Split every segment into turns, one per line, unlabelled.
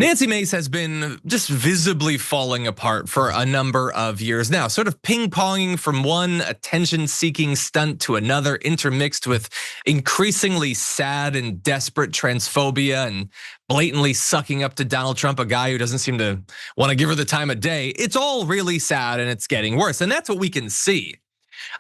Nancy Mace has been just visibly falling apart for a number of years now, sort of ping-ponging from one attention-seeking stunt to another, intermixed with increasingly sad and desperate transphobia and blatantly sucking up to Donald Trump, a guy who doesn't seem to want to give her the time of day. It's all really sad and it's getting worse, and that's what we can see.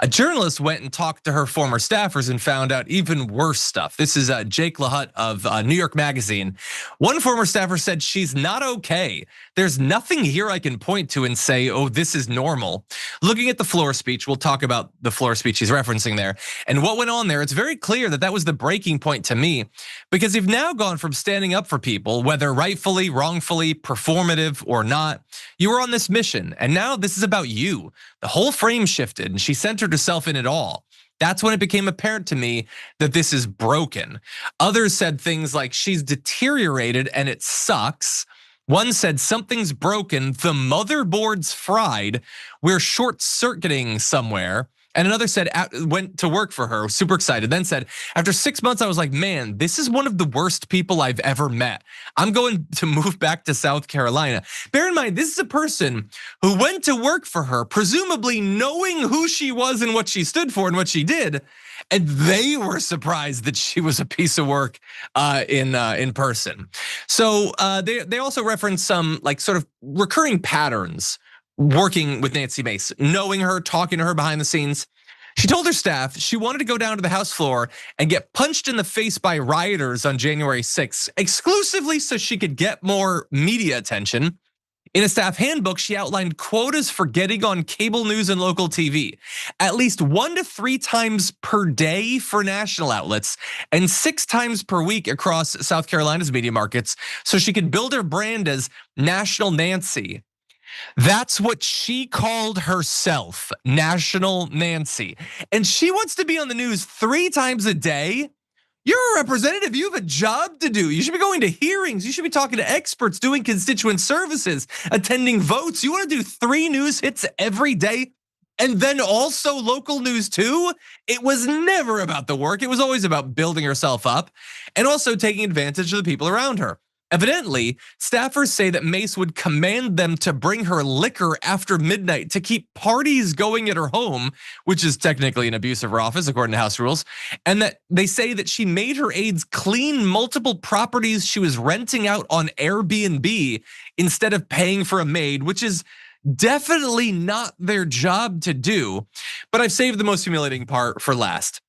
A journalist went and talked to her former staffers and found out even worse stuff. This is Jake LaHutte of New York Magazine. One former staffer said she's not okay. There's nothing here I can point to and say, oh, this is normal. Looking at the floor speech, we'll talk about the floor speech he's referencing there. And what went on there, it's very clear that that was the breaking point to me, because you've now gone from standing up for people, whether rightfully, wrongfully, performative or not, you were on this mission. And now this is about you. The whole frame shifted and she centered herself in it all. That's when it became apparent to me that this is broken. Others said things like she's deteriorated and it sucks. One said something's broken, the motherboard's fried, we're short circuiting somewhere. And another said, went to work for her, super excited, then said, after 6 months, I was like, man, this is one of the worst people I've ever met. I'm going to move back to South Carolina. Bear in mind, this is a person who went to work for her, presumably knowing who she was and what she stood for and what she did. And they were surprised that she was a piece of work in person. So they also referenced some like sort of recurring patterns working with Nancy Mace, knowing her, talking to her behind the scenes. She told her staff she wanted to go down to the House floor and get punched in the face by rioters on January 6th, exclusively so she could get more media attention. In a staff handbook, she outlined quotas for getting on cable news and local TV, at least 1 to 3 times per day for national outlets and 6 times per week across South Carolina's media markets, so she could build her brand as National Nancy. That's what she called herself, National Nancy. And she wants to be on the news 3 times a day. You're a representative, you have a job to do. You should be going to hearings, you should be talking to experts, doing constituent services, attending votes. You want to do 3 news hits every day and then also local news too? It was never about the work, it was always about building herself up and also taking advantage of the people around her. Evidently, staffers say that Mace would command them to bring her liquor after midnight to keep parties going at her home, which is technically an abuse of her office according to House rules. And that they say that she made her aides clean multiple properties she was renting out on Airbnb instead of paying for a maid, which is definitely not their job to do. But I've saved the most humiliating part for last.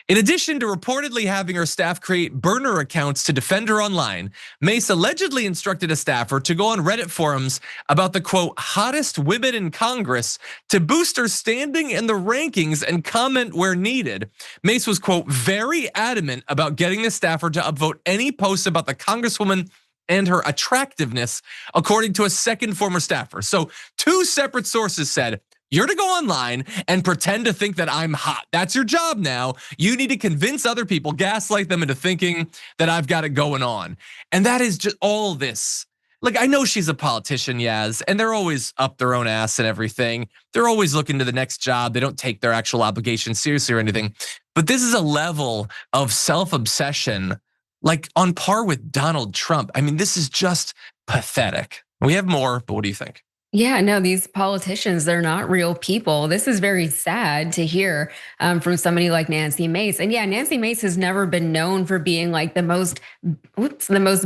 In addition to reportedly having her staff create burner accounts to defend her online, Mace allegedly instructed a staffer to go on Reddit forums about the quote, hottest women in Congress to boost her standing in the rankings and comment where needed. Mace was quote, very adamant about getting the staffer to upvote any posts about the Congresswoman and her attractiveness, according to a second former staffer. So 2 separate sources said, you're to go online and pretend to think that I'm hot. That's your job now. You need to convince other people, gaslight them into thinking that I've got it going on. And that is just all this. Like, I know she's a politician, Yaz, and they're always up their own ass and everything. They're always looking to the next job. They don't take their actual obligations seriously or anything. But this is a level of self-obsession, like on par with Donald Trump. I mean, this is just pathetic. We have more, but what do you think?
Yeah, no, these politicians, they're not real people. This is very sad to hear from somebody like Nancy Mace. And yeah, Nancy Mace has never been known for being like the most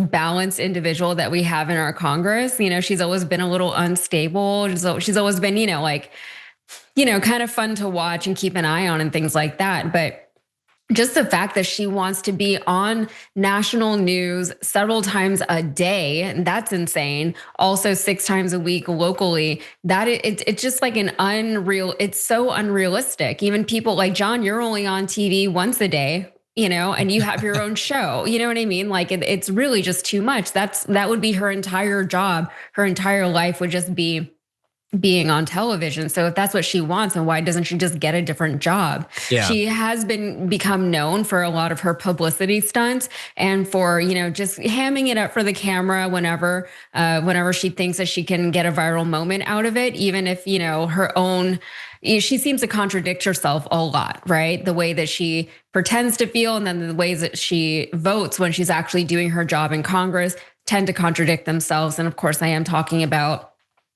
balanced individual that we have in our Congress. You know, she's always been a little unstable. She's always been, kind of fun to watch and keep an eye on and things like that. But just the fact that she wants to be on national news several times a day, that's insane. Also 6 times a week locally, that it's just like it's so unrealistic. Even people like John, you're only on TV once a day, and you have your own show. You know what I mean? Like it's really just too much. That would be her entire job. Her entire life would just be being on television. So if that's what she wants, then why doesn't she just get a different job? Yeah. She has become known for a lot of her publicity stunts and for, just hamming it up for the camera whenever she thinks that she can get a viral moment out of it, even if, her own, she seems to contradict herself a lot, right? The way that she pretends to feel and then the ways that she votes when she's actually doing her job in Congress tend to contradict themselves. And of course, I am talking about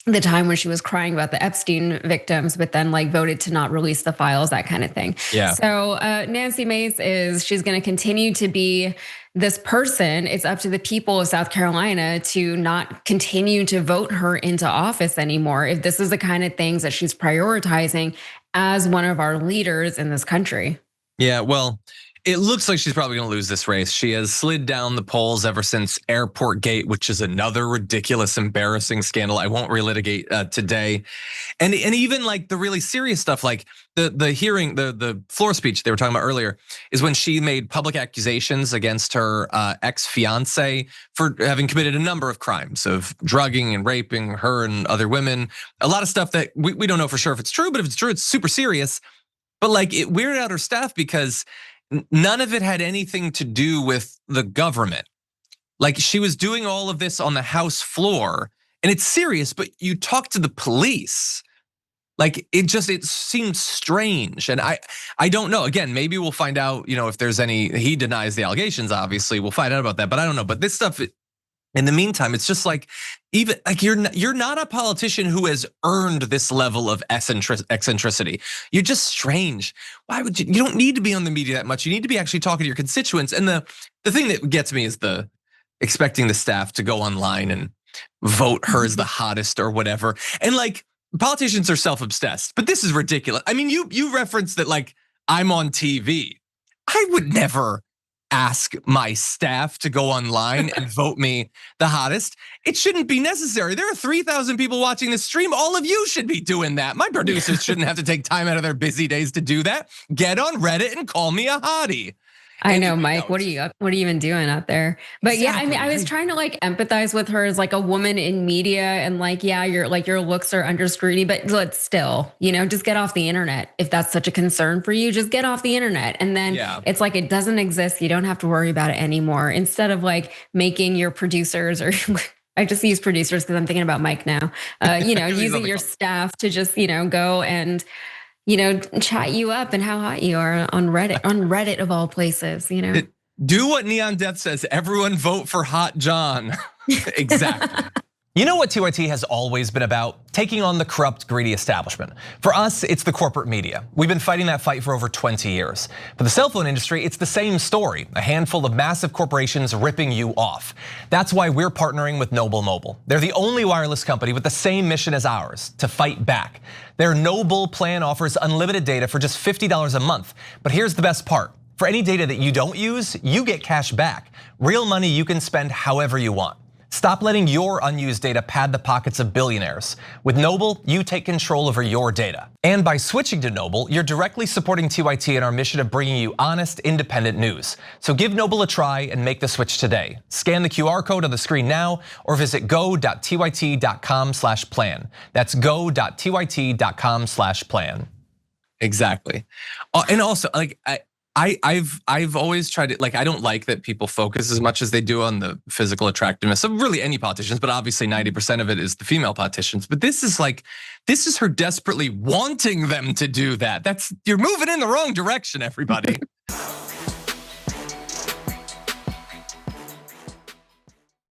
the time when she was crying about the Epstein victims, but then like voted to not release the files, that kind of thing.
Yeah.
So Nancy Mace she's going to continue to be this person. It's up to the people of South Carolina to not continue to vote her into office anymore if this is the kind of things that she's prioritizing as one of our leaders in this country.
Yeah, well, it looks like she's probably going to lose this race. She has slid down the polls ever since Airport Gate, which is another ridiculous, embarrassing scandal I won't relitigate today. And even like the really serious stuff, like the hearing, the floor speech they were talking about earlier, is when she made public accusations against her ex-fiance for having committed a number of crimes of drugging and raping her and other women. A lot of stuff that we don't know for sure if it's true, but if it's true, it's super serious. But like it weirded out her staff because none of it had anything to do with the government. Like she was doing all of this on the House floor, and it's serious, but you talk to the police. Like it seems strange. And I don't know. Again, maybe we'll find out, if there's he denies the allegations, obviously. We'll find out about that, but I don't know. But this stuff, in the meantime, it's just like, even like you're not a politician who has earned this level of eccentricity. You're just strange. Why would you don't need to be on the media that much. You need to be actually talking to your constituents. And the thing that gets me is the expecting the staff to go online and vote her as the hottest or whatever. And like politicians are self-obsessed, but this is ridiculous. I mean, you referenced that like I'm on TV. I would never ask my staff to go online and vote me the hottest. It shouldn't be necessary. There are 3,000 people watching this stream. All of you should be doing that. My producers shouldn't have to take time out of their busy days to do that. Get on Reddit and call me a hottie.
I know, Mike. What are you even doing out there? But exactly. Yeah, I mean, I was trying to like empathize with her as like a woman in media, and like, yeah, your looks are under scrutiny, but still, just get off the internet. If that's such a concern for you, just get off the internet. And then it's like it doesn't exist. You don't have to worry about it anymore. Instead of like making your producers or I just use producers because I'm thinking about Mike now. Using your staff to just go and chat you up and how hot you are on Reddit of all places,
Do what Neon Death says, everyone vote for Hot John. Exactly.
You know what TYT has always been about? Taking on the corrupt, greedy establishment. For us, it's the corporate media. We've been fighting that fight for over 20 years. For the cell phone industry, it's the same story. A handful of massive corporations ripping you off. That's why we're partnering with Noble Mobile. They're the only wireless company with the same mission as ours, to fight back. Their Noble plan offers unlimited data for just $50 a month. But here's the best part. For any data that you don't use, you get cash back. Real money you can spend however you want. Stop letting your unused data pad the pockets of billionaires. With Noble, you take control over your data. And by switching to Noble, you're directly supporting TYT in our mission of bringing you honest, independent news. So give Noble a try and make the switch today. Scan the QR code on the screen now or visit go.tyt.com/plan. That's go.tyt.com/plan.
Exactly. And also, like I've always tried to, like, I don't like that people focus as much as they do on the physical attractiveness of really any politicians, but obviously 90% of it is the female politicians. But this is her desperately wanting them to do that. You're moving in the wrong direction, everybody.